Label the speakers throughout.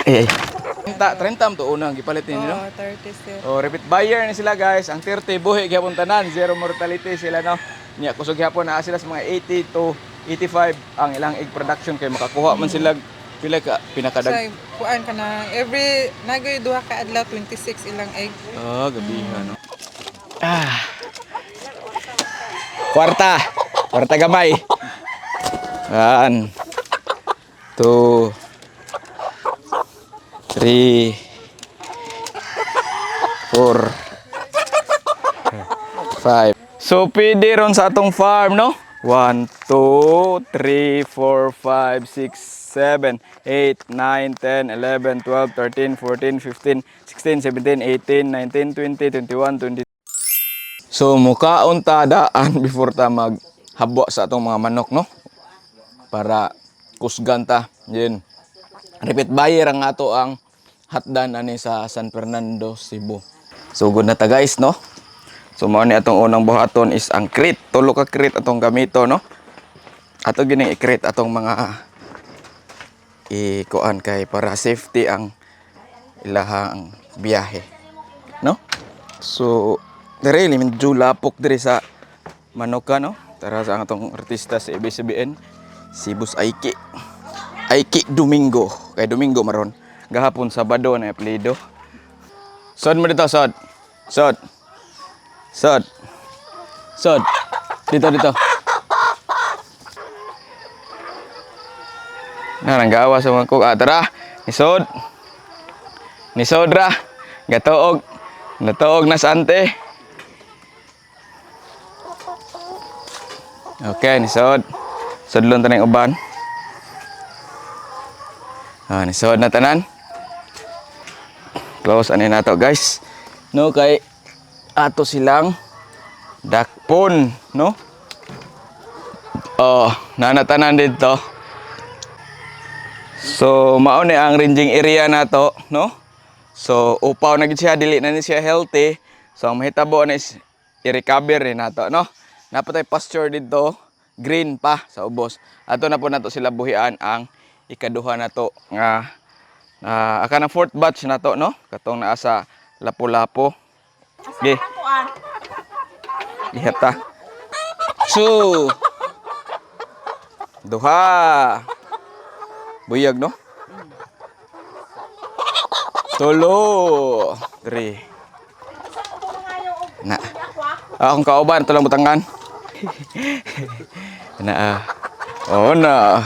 Speaker 1: Eh. 30 to unang gipalit ni no.
Speaker 2: 36.
Speaker 1: Oh, repeat buyer ni sila guys. Ang 30 buhi gyapon tanan, zero mortality sila no. Nya kusog gyapon naa sila sa mga 80 to 85 ang ilang egg production kay makakuha man sila pila ka pinakadag.
Speaker 2: So, kuan ka na every nagoy duha ka adlaw 26 ilang egg.
Speaker 1: Oh, gabi no. Ah. Kwarta. Kwarta gamay. 1 2 3 4 5. So pwede ron sa atong farm no? 1 2 3 4 5 6 7 8 9 10 11 12 13 14 15 16 17 18 19 20 21 22. So mukaon ta daan before ta maghabwa sa atong mga manok no? Para kusgan ta. Yun. Repeat buyer ang ato ang hatdan ani sa San Fernando, Cebu. So good na ta guys no. So mao ni atong unang buhaton is ang crate. Tulo ka crate atong gamito no. Ato gining i-crate atong mga ikuan kay para safety ang ilahang biyahe. No? So dire medyo lapok dire sa Manoka no. Tara sa atong artista sa ABS-CBN, si Boss Aiki. Aiki Domingo. Kay Domingo maron. Gahapon Sabado na apelyido. Sod mo dito, sod. Sod. Sod. Sod. Dito. Nanggawa sa mga kog. Tara. Nisod. Nisod ra. Gatuog. Natuog na sa ante. Okay, nisod. Sodlon ta ning uban. Nisod na tanan. Close ani nato guys. No kay ato silang dakpon, no? Oh, nanatanan dito. So mao ni ang ranging area nato, no? So upaw na gid siya, dili na ni siya healthy. So ang mahitabo na is i-recover ni nato, no? Napatay pasture dito, green pa sa ubos. Ato na po nato sila buhian ang ikaduha nato nga aka na fourth batch nato no, katong naa sa Lapu-Lapu. Gi. Ihata. So duha. Buyag no? Tulo. 3. Na. Akong kauban tulang butangan. Na. Oh na.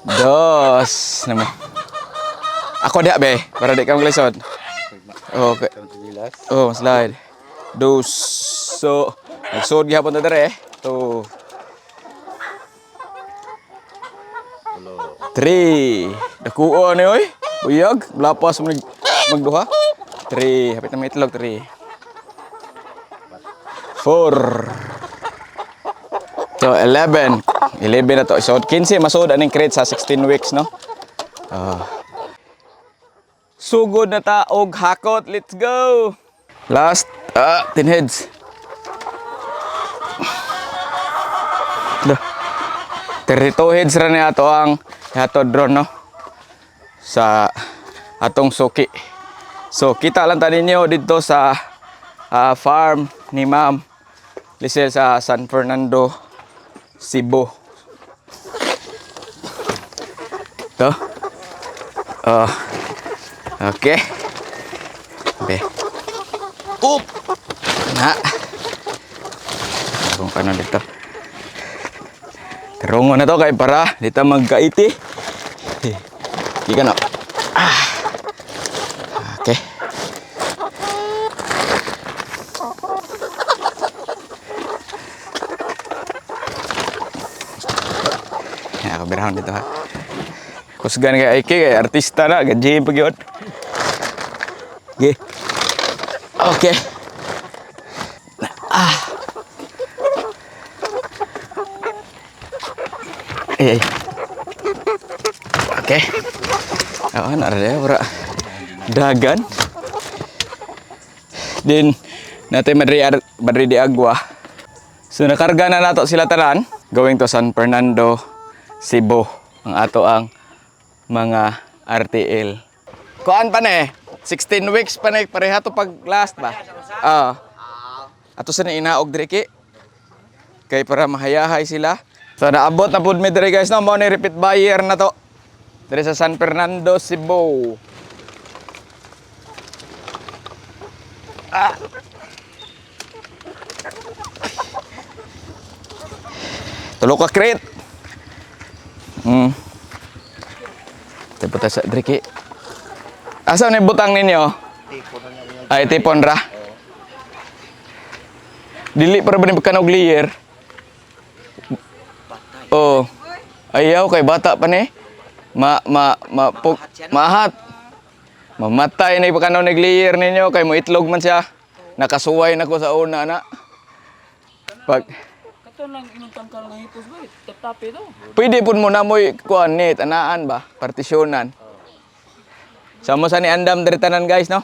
Speaker 1: Dos naman. Ako dia be, para di ka maglisod. Okay. Oh, slide. Dos. So, nagsud gyapon ta dere. 2 3. Dakuo ni oy. Buyag, lapas magduha. 3, hapit na may itlog 3. 4. So 11 na to. So 15 masud aning crate sa 16 weeks no. Sugod na ta og hakot. Let's go. Last 10 heads. 32 heads ra ni ato ang hatod drone no. Sa atong suki. So kita lang ta ninyo dito sa farm ni Ma'am Lisel sa San Fernando, Cebu. To. Okay. Be. Up. Na. Kung ano dito. Terungo na to kay para dito magkaiti. Ika na. Okay. Berahon dito ha. Kusgan kay Aiki kay artista na, gajim pag yun. Okay. Okay. Ay. Okay. Awan ada ora dagan. Din natin madri di agwa. So nakarga na nato sila tanan going to San Fernando, Cebu. Ang ato ang mga RTL. Kuan pa na 16 weeks pa na pareha to pag last ba? Ato sa inaog diri ki. Kay para mahayahay sila. So naabot na pud mi diri guys no, mo ni repeat buyer na to. Diri sa San Fernando, Cebu. Tulo ka crate. Tapos sa driki. Asa ni butang ninyo? Ay tipon ra. Dili para ba ni kanog layer? Oh. Ayaw kay bata pa ni. Mahat. Mamatay na ipakanaw ni layer ninyo kay mo itlog man siya. Nakasuway na ko sa una na. Pag
Speaker 3: Ito lang inutang ka lang hipos ba? Tap-tape daw.
Speaker 1: pwede pud mo na mo'y kuan ni tanaan ba, partisyonan. Samo sa ni andam diri tanan guys no.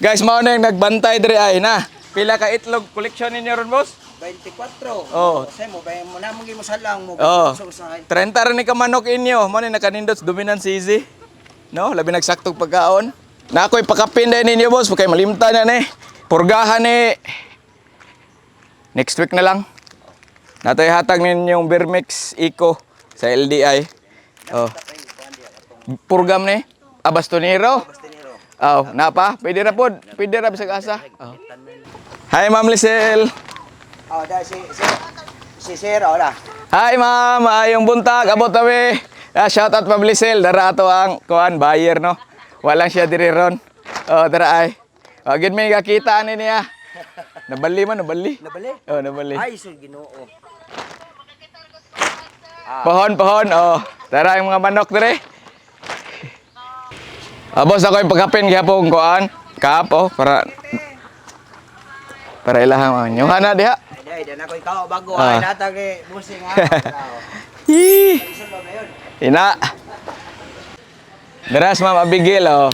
Speaker 1: Guys mao na yung nagbantay diri ay na. Pila ka itlog collection ninyo ron boss?
Speaker 4: 24.
Speaker 1: Oh.
Speaker 4: Kasi mo mo na mo salang mo
Speaker 1: Oh.
Speaker 4: usahay.
Speaker 1: 30 ra ni ka manok inyo. Mo ni nakanindot dominant easy. No, labi nagsaktog pagkaon. Na ako'y pakapin din ninyo boss, kay malimtan na ni. Purgahan ni. Next week na lang. Natoy hatag ninyong Birmex Eco sa LDI. Oh. Purgam ni. Abastonero. Oh, napa? Pwede ra pod. Pwede ra bisag asa. Oh. Hi Ma'am Lisel.
Speaker 4: Oh, da si Sir ora.
Speaker 1: Hi ma'am, maayong buntag. Abot kami. Shout out Ma'am Lisel. Dara ato ang kuan buyer no. Walang siya diri ron. Oh, dara ay. Oh, gid may kakita ani niya. Nabali man, nabali.
Speaker 4: Nabali?
Speaker 1: Oh, nabali.
Speaker 4: Ay, so Ginoo.
Speaker 1: Pohon. Oh, dara yung mga manok dire. Boss ako yung pagkapin gihapon kuan. Kap oh para ilahang mga nyuhan na diha.
Speaker 4: Ay, na ko ikaw bago
Speaker 1: Ah.
Speaker 4: ay natag busing ha.
Speaker 1: Hi.
Speaker 4: Isun ba ngayon?
Speaker 1: Ina. Daras Ma'am Abigail oh.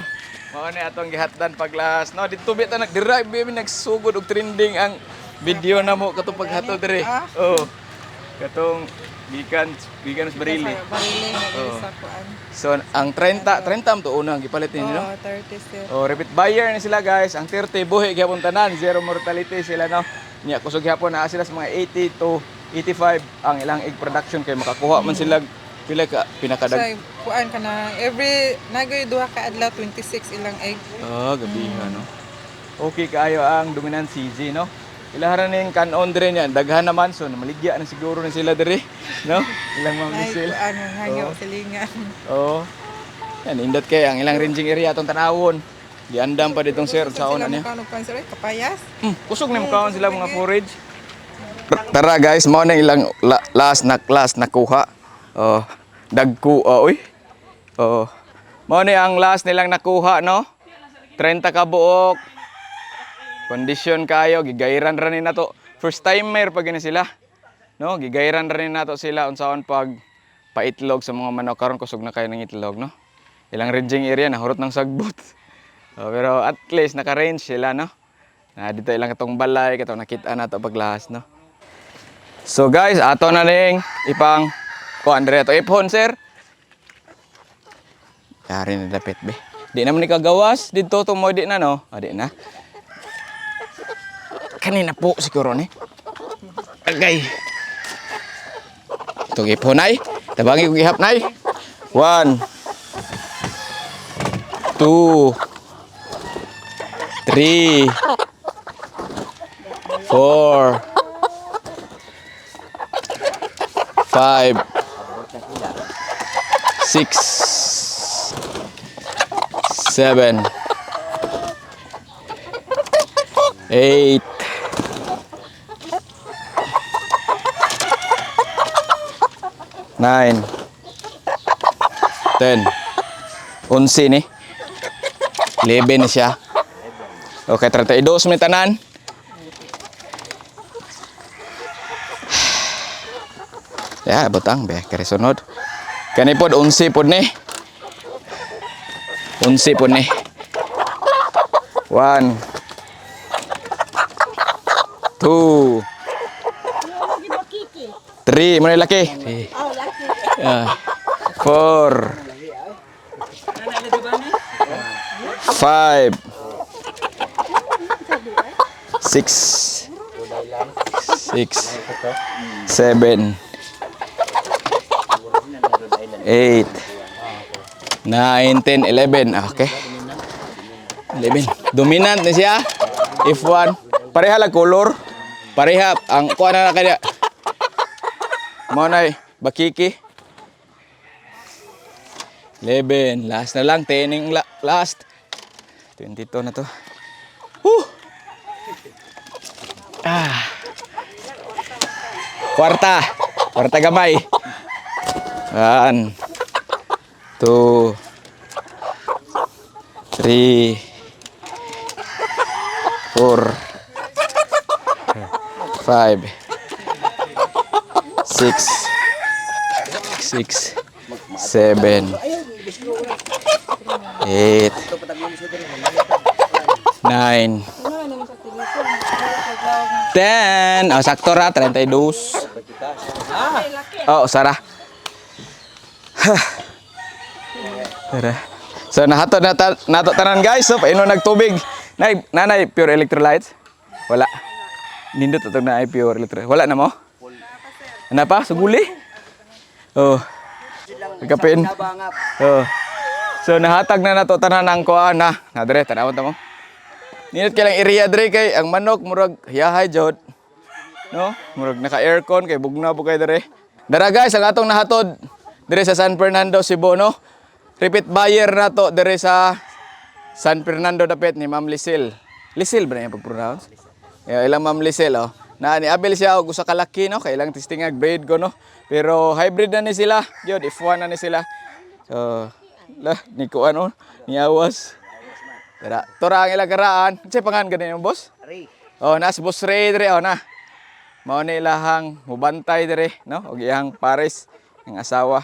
Speaker 1: Mao ni atong gihatdan paglas. No, dito bita nag-drive mi nagsugod og trending ang video na mo katong paghato dire. Oh. Katong gikan sa Barili.
Speaker 2: Barili na
Speaker 1: Oo.
Speaker 2: sa kuan.
Speaker 1: So ang 30 am to unang gipalit ninyo no.
Speaker 2: 30 sir.
Speaker 1: Oh, repeat buyer ni sila guys. Ang 30 buhi gyapon tanan, zero mortality sila no. Nya kusog gyapon na sila sa mga 80 to 85 ang ilang egg production kay makakuha man sila pila ka pinakadag.
Speaker 2: Sa kuan ka na every nagoy duha ka adlaw 26 ilang egg.
Speaker 1: Gabi nga no. Okay kaayo ang dominant CZ no. Ilaharan ning kanon dire niya, daghan naman so maligya na siguro na sila dire, no? Ilang mga
Speaker 2: Ay
Speaker 1: misil.
Speaker 2: kuan hangyo
Speaker 1: Oo.
Speaker 2: silingan.
Speaker 1: Oo. Yan indot kay ang ilang ranging area atong tanawon. Giandam pa ditong sir sa una niya.
Speaker 2: Kano pan sir kapayas?
Speaker 1: Kusog ni mukhaon sila mga forage. Tara guys, mao na ilang last nakuha. Oh, dagku oy. Oh. Mao ni ang last nilang nakuha no. 30 ka buok. Kondisyon kayo, gigayran ra ni nato. First timer pag gani sila. No, gigayran ra ni nato sila unsaon pag paitlog sa mga manok karon kusog na kayo ng itlog no. Ilang ranging area na hurot ng sagbot. Oh, pero at least naka-range sila no. Na dito ilang katong balay katong nakita nato paglahas no. So guys, ato na ning ipang Andre to iphone sir. Yari na dapit be. Di naman ni kagawas dito tumoy di na no. Di na. Kanina po siguro ni. Agay. Itong iphone ay. Tabangi ko gihap nay. 1 2 3 4 5 6 7 8 9 10 11 ni 11 na siya. Okay, 32 may tanan. Ya, butang be kare sunod. Kani pod 11 pod ni. 11 pod ni. 1 2 3 mo laki. 4 5 6 7 8 9 10 11. Okay. 11. Dominant na siya. If 1. Pareha lang color. Pareha ang kuha na kanya. Mo na bakiki. 11. Last na lang. 10 yung last. 22 na to. Kwarta. Kwarta gamay. 1 2 3 4 5 6 7 8 9 10. Oh, sakto ra 32. Oh, Sarah. Tara. So nahato na nato tanan guys. So paino nagtubig. Nanay pure electrolytes? Wala. Nindot atong na pure electrolytes. Wala na mo? Ano pa? Suguli? Oh. Kapin. Oh. So nahatag na nato tanan ang kuan na. Nadre tanawon ta mo. Nindot kay lang area dre kay ang manok murag hiyahay jod. No? Murag naka-aircon kay bugna po kay dere. Dara guys, ang atong nahatod dire sa San Fernando, Cebu, no? Repeat buyer na to dire sa San Fernando dapit ni Ma'am Lisel. Lisel ba na yung pag-pronounce? Ilang Ma'am Lisel, oh. Na ni Abel siya og usa ka laki, no? Kailang testingag breed ko, no? Pero hybrid na ni sila. Yun, F1 na ni sila. So, ni ko ano, ni Awas. Tara, tora ang ilang karaan. Kasi pangan ganun yung boss?
Speaker 4: Ray.
Speaker 1: Oh, nas boss Ray dire, oh na. Mao ni ilahang mubantay dire, no? Og iyang pares ng asawa.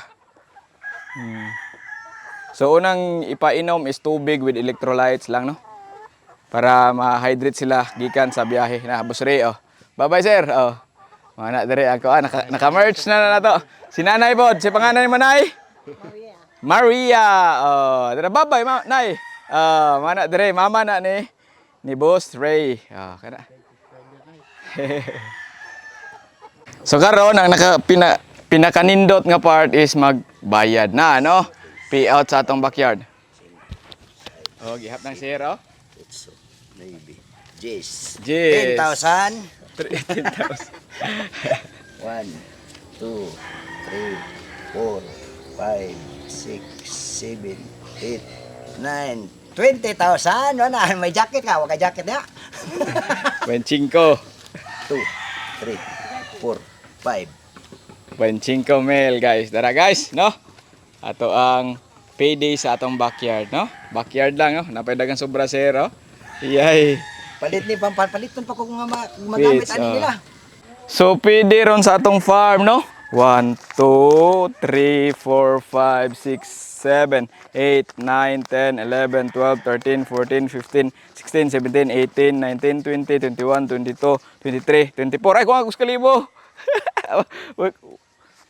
Speaker 1: So unang ipainom is tubig with electrolytes lang, no? Para ma-hydrate sila gikan sa biyahe na boss Ray, oh. Bye-bye sir. Oh. Mana dire ako naka-merch na to. Si Nanay pod, si pangalan ni Manay? Maria. Oh, dire bye-bye Nay. Mana dire mama na ni boss Ray. Oh, kana. So karon ang pinakanindot nga part is magbayad na, no? Payout sa atong backyard. Oh, gihap ng zero.
Speaker 4: Maybe. Yes.
Speaker 1: 10,000.
Speaker 4: 10,000. 1, 2, 3, 4, 5, 6, 7, 8, 9, 20,000. Wala, may jacket ka. Huwag ka jacket na.
Speaker 1: 25.
Speaker 4: 2, 3, 4, 5.
Speaker 1: 25 mil, guys. Dara, guys, no? Ato ang payday sa atong backyard, no? Backyard lang, no? Napaydagang sobra zero. Yay.
Speaker 4: Palit ni pampalit pa ko nga magamit
Speaker 1: Yes,
Speaker 4: ani nila.
Speaker 1: So, pwede ron sa atong farm, no? 1, 2, 3, 4, 5, 6, 7, 8, 9, 10, 11, 12, 13, 14, 15, 16, 17, 18, 19, 20, 21, 22, 23, 24. Ay, kung ako sa kalibo.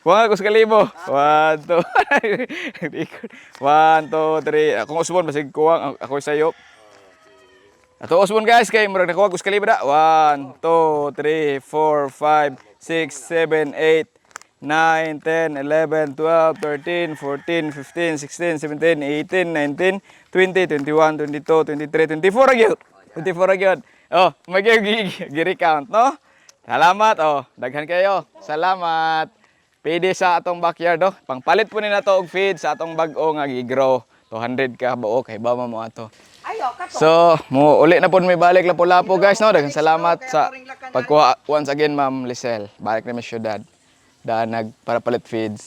Speaker 1: Kung ako sa kalibo. 1, 2, 1, 2, 3. Kung usbon, basig kuwang ako sa'yo. Ato usbon guys, kay murag nakuha ko sa kalibo da. 1, 2, 3, 4, 5, 6, 7, 8, 9, 10, 11, 12, 13, 14, 15, 16, 17, 18, 19, 20, 21, 22, 23, 24 agad. 24 agad. Oh, mag-recount, no? Salamat, oh. Daghan kayo. Salamat. Pwede sa atong backyard, oh. Pangpalit po nila to og feed sa atong bag-o nga gi-grow. 200 ka buo kay ba mo ato. So, mo uli na po may balik Lapu-Lapu guys, no? Daghang salamat sa pagkuha once again Ma'am Lisel. Balik na mi syudad. Daan para palit feeds.